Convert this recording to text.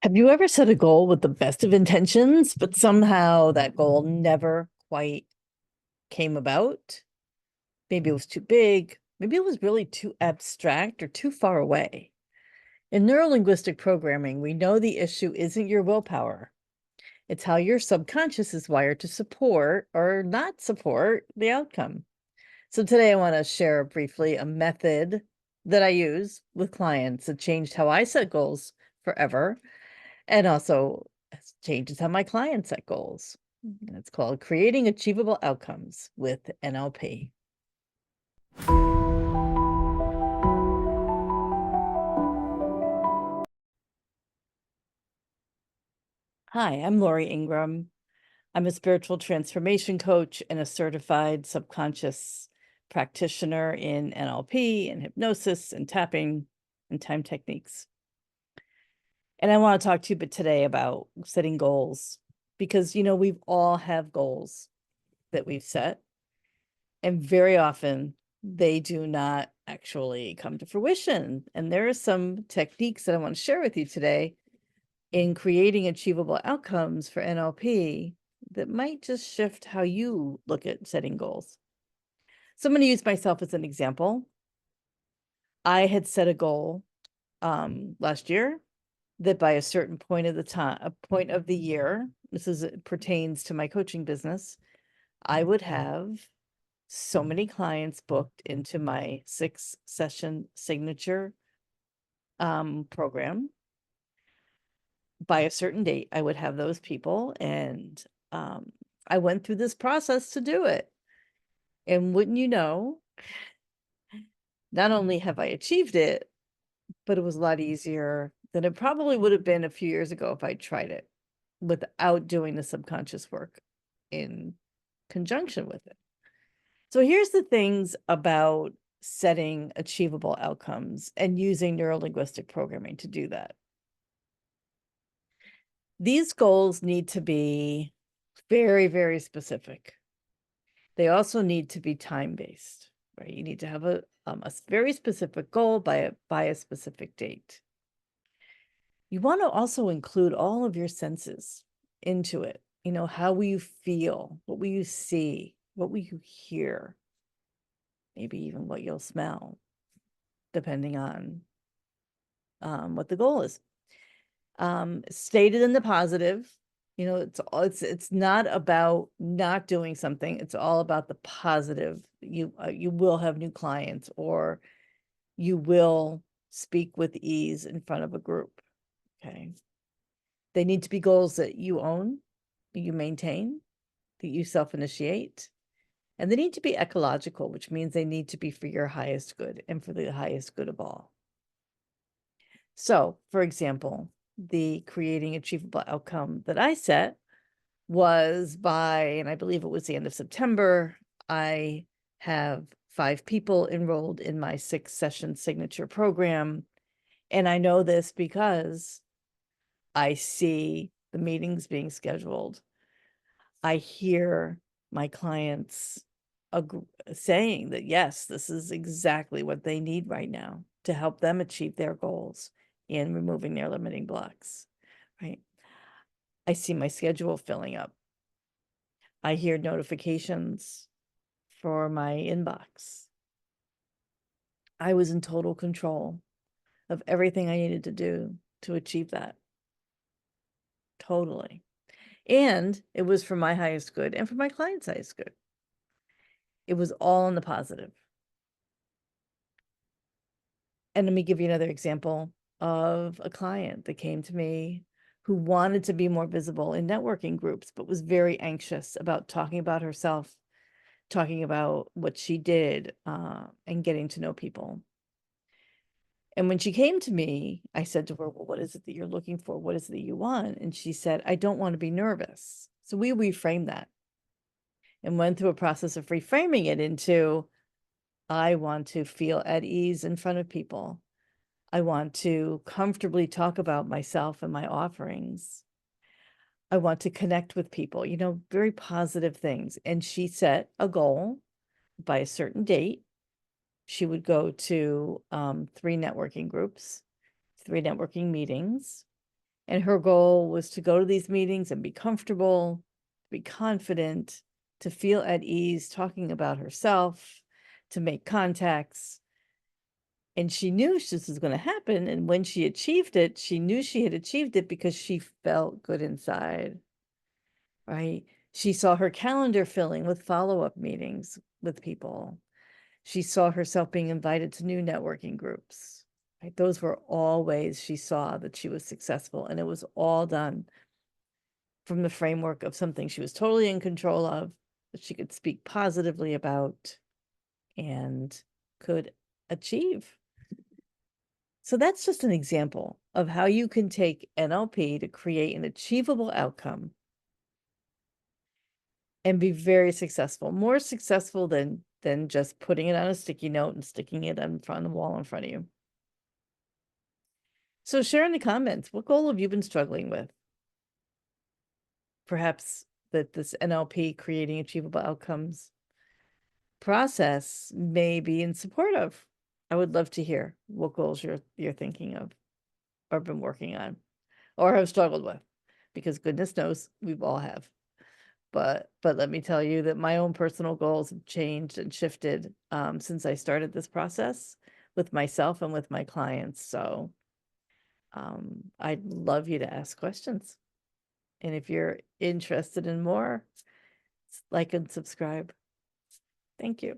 Have you ever set a goal with the best of intentions, but somehow that goal never quite came about? Maybe it was too big. Maybe it was really too abstract or too far away. In neurolinguistic programming, we know the issue isn't your willpower. It's how your subconscious is wired to support or not support the outcome. So today I want to share briefly a method that I use with clients that changed how I set goals forever and also changes how my clients set goals. And it's called Creating Achievable Outcomes with NLP. Hi, I'm Lori Ingram. I'm a spiritual transformation coach and a certified subconscious practitioner in NLP and hypnosis and tapping and time techniques. And I want to talk to you today about setting goals because, we all have goals that we've set. And very often they do not actually come to fruition. And there are some techniques that I want to share with you today in creating achievable outcomes for NLP that might just shift how you look at setting goals. So I'm going to use myself as an example. I had set a goal last year that by a certain point of the year, it pertains to my coaching business, I would have so many clients booked into my 6-session signature program. By a certain date, I would have those people, and I went through this process to do it. And wouldn't you know, not only have I achieved it, but it was a lot easier than it probably would have been a few years ago if I tried it without doing the subconscious work in conjunction with it. So here's the things about setting achievable outcomes and using neurolinguistic programming to do that. These goals need to be very, very specific. They also need to be time-based, right? You need to have a very specific goal by a specific date. You want to also include all of your senses into it. How will you feel? What will you see? What will you hear? Maybe even what you'll smell, depending on what the goal is. Stated in the positive, it's not about not doing something. It's all about the positive. You will have new clients, or you will speak with ease in front of a group. Okay. They need to be goals that you own, that you maintain, that you self-initiate. And they need to be ecological, which means they need to be for your highest good and for the highest good of all. So, for example, the creating achievable outcome that I set was and I believe it was the end of September, I have 5 people enrolled in my 6-session signature program. And I know this because I see the meetings being scheduled. I hear my clients saying that, yes, this is exactly what they need right now to help them achieve their goals in removing their limiting blocks, right? I see my schedule filling up. I hear notifications for my inbox. I was in total control of everything I needed to do to achieve that. Totally. And it was for my highest good and for my client's highest good. It was all in the positive. And let me give you another example of a client that came to me who wanted to be more visible in networking groups, but was very anxious about talking about herself, talking about what she did, and getting to know people. And when she came to me, I said to her, well, what is it that you're looking for? What is it that you want? And she said, I don't want to be nervous. So we reframed that and went through a process of reframing it into, I want to feel at ease in front of people. I want to comfortably talk about myself and my offerings. I want to connect with people, very positive things. And she set a goal by a certain date. She would go to 3 networking groups, 3 networking meetings, And her goal was to go to these meetings and be comfortable, be confident, to feel at ease talking about herself, to make contacts. And she knew this was going to happen. And when she achieved it, she knew she had achieved it because she felt good inside, right? She saw her calendar filling with follow-up meetings with people. She saw herself being invited to new networking groups, right? Those were all ways she saw that she was successful. And it was all done from the framework of something she was totally in control of, that she could speak positively about and could achieve. So that's just an example of how you can take NLP to create an achievable outcome and be very successful, more successful than just putting it on a sticky note and sticking it in front of the wall in front of you. So share in the comments, what goal have you been struggling with? Perhaps that this NLP, creating achievable outcomes process, may be in support of. I would love to hear what goals you're thinking of or been working on or have struggled with, because goodness knows we've all have. But let me tell you that my own personal goals have changed and shifted since I started this process with myself and with my clients. So I'd love you to ask questions. And if you're interested in more, like and subscribe. Thank you.